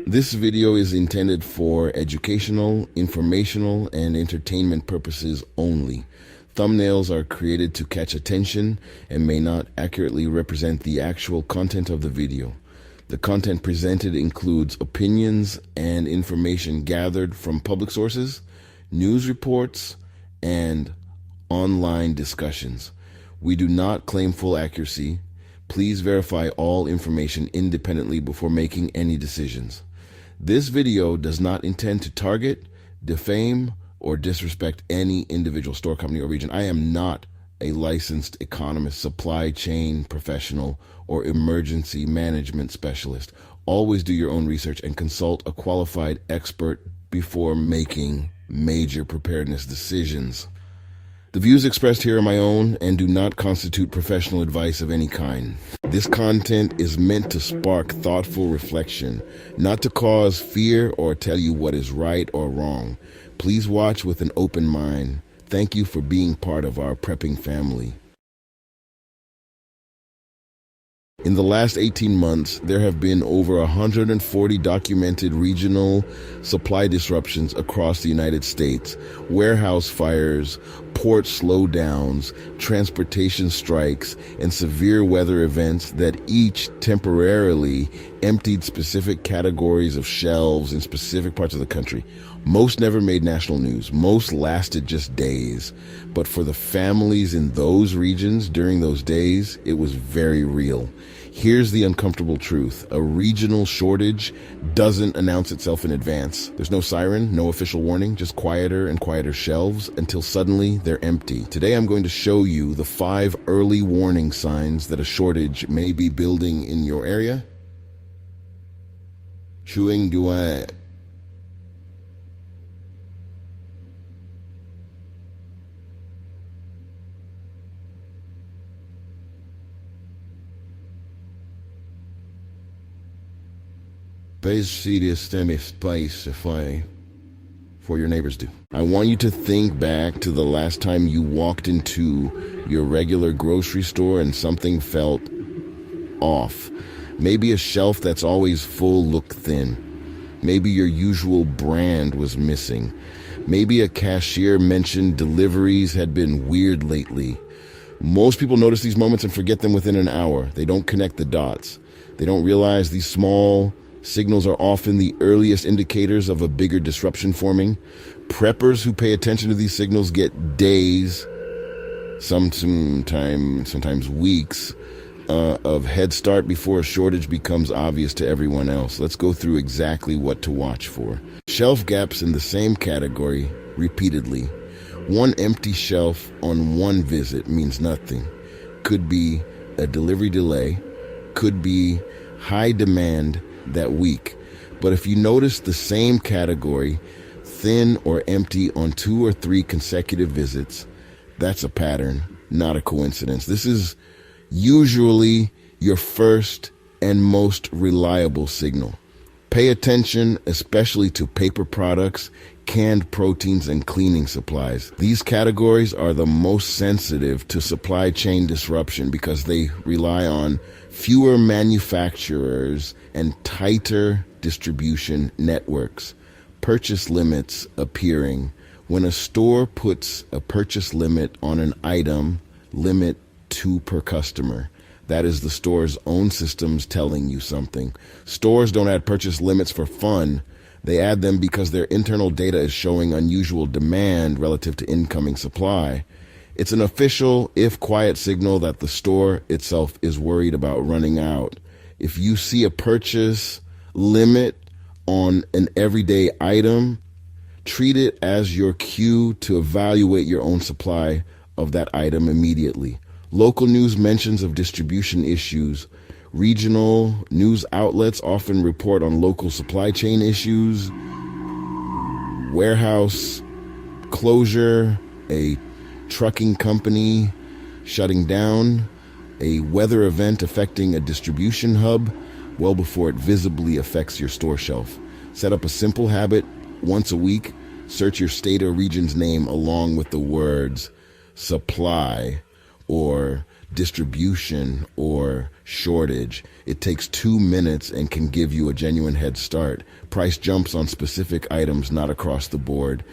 This video is intended for educational, informational, and entertainment purposes only. Thumbnails are created to catch attention and may not accurately represent the actual content of the video. The content presented includes opinions and information gathered from public sources, news reports, and online discussions. We do not claim full accuracy. Please verify all information independently before making any decisions. This video does not intend to target, defame, or disrespect any individual store, company, or region. I am not a licensed economist, supply chain professional, or emergency management specialist. Always do your own research and consult a qualified expert before making major preparedness decisions. The views expressed here are my own and do not constitute professional advice of any kind. This content is meant to spark thoughtful reflection, not to cause fear or tell you what is right or wrong. Please watch with an open mind. Thank you for being part of our prepping family. In the last 18 months, there have been over 140 documented regional supply disruptions across the United States. Warehouse fires, port slowdowns, transportation strikes, and severe weather events that each temporarily emptied specific categories of shelves in specific parts of the country. Most never made national news. Most lasted just days. But for the families in those regions during those days, it was very real. Here's the uncomfortable truth. A regional shortage doesn't announce itself in advance. There's no siren, no official warning, just quieter and quieter shelves until suddenly they're empty. Today I'm going to show you the 5 early warning signs that a shortage may be building in your area. Chewing Dua. For your neighbors do. I want you to think back to the last time you walked into your regular grocery store and something felt off. Maybe a shelf that's always full looked thin. Maybe your usual brand was missing. Maybe a cashier mentioned deliveries had been weird lately. Most people notice these moments and forget them within an hour. They don't connect the dots. They don't realize these small signals are often the earliest indicators of a bigger disruption forming. Preppers who pay attention to these signals get days, sometimes weeks, of head start before a shortage becomes obvious to everyone else. Let's go through exactly what to watch for. Shelf gaps in the same category repeatedly. One empty shelf on one visit means nothing. Could be a delivery delay, could be high demand that week. But if you notice the same category thin or empty on 2 or 3 consecutive visits, that's a pattern, not a coincidence. This is usually your first and most reliable signal. Pay attention, especially to paper products, canned proteins, and cleaning supplies. These categories are the most sensitive to supply chain disruption because they rely on fewer manufacturers and tighter distribution networks. Purchase limits appearing. When a store puts a purchase limit on an item, limit 2 per customer. That is the store's own systems telling you something. Stores don't add purchase limits for fun. They add them because their internal data is showing unusual demand relative to incoming supply. It's an official, if quiet, signal that the store itself is worried about running out. If you see a purchase limit on an everyday item, treat it as your cue to evaluate your own supply of that item immediately. Local news mentions of distribution issues. Regional news outlets often report on local supply chain issues, warehouse closure, a trucking company shutting down, a weather event affecting a distribution hub well before it visibly affects your store shelf. Set up a simple habit once a week. Search your state or region's name along with the words supply or distribution or shortage. It takes 2 minutes and can give you a genuine head start. Price jumps on specific items, not across the board.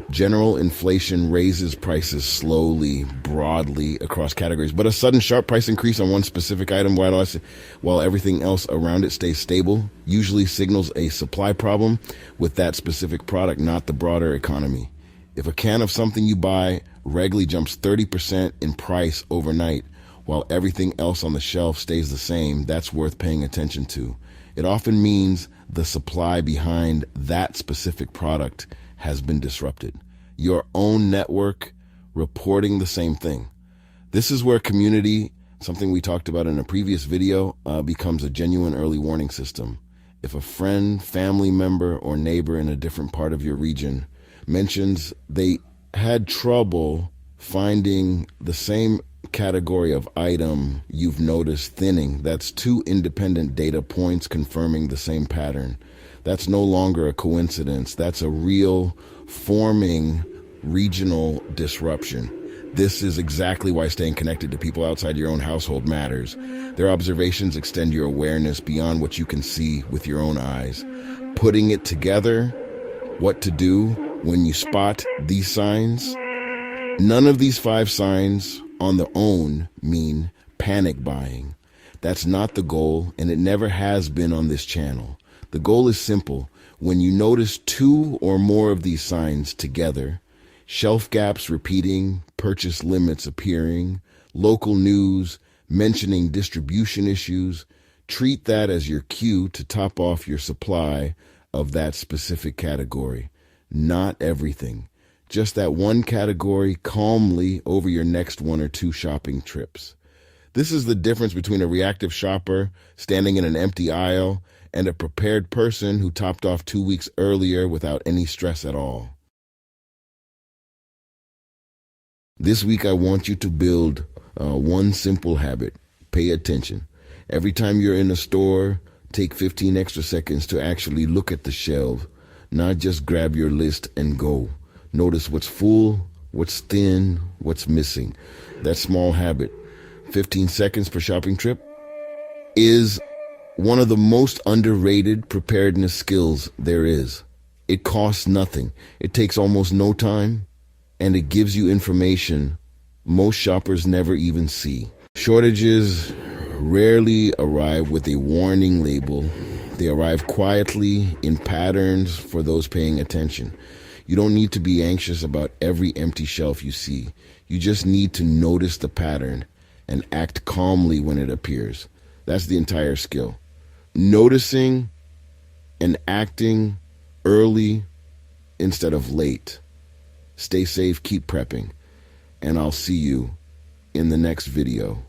General inflation raises prices slowly, broadly across categories, but a sudden sharp price increase on one specific item while everything else around it stays stable usually signals a supply problem with that specific product, not the broader economy. If a can of something you buy regularly jumps 30% in price overnight, while everything else on the shelf stays the same, that's worth paying attention to. It often means the supply behind that specific product has been disrupted. Your own network reporting the same thing. This is where community, something we talked about in a previous video, becomes a genuine early warning system. If a friend, family member, or neighbor in a different part of your region mentions they had trouble finding the same category of item you've noticed thinning, that's 2 independent data points confirming the same pattern. That's no longer a coincidence. That's a real forming regional disruption. This is exactly why staying connected to people outside your own household matters. Their observations extend your awareness beyond what you can see with your own eyes. Putting it together, what to do when you spot these signs. None of these 5 signs on their own mean panic buying. That's not the goal, and it never has been on this channel. The goal is simple. When you notice 2 or more of these signs together, shelf gaps repeating, purchase limits appearing, local news mentioning distribution issues, treat that as your cue to top off your supply of that specific category. Not everything. Just that one category calmly over your next 1 or 2 shopping trips. This is the difference between a reactive shopper standing in an empty aisle and a prepared person who topped off 2 weeks earlier without any stress at all. This week, I want you to build one simple habit. Pay attention. Every time you're in a store, take 15 extra seconds to actually look at the shelf, not just grab your list and go. Notice what's full, what's thin, what's missing. That small habit, 15 seconds per shopping trip, is one of the most underrated preparedness skills there is. It costs nothing. It takes almost no time, and it gives you information most shoppers never even see. Shortages rarely arrive with a warning label. They arrive quietly in patterns for those paying attention. You don't need to be anxious about every empty shelf you see. You just need to notice the pattern and act calmly when it appears. That's the entire skill. Noticing and acting early instead of late. Stay safe, keep prepping, and I'll see you in the next video.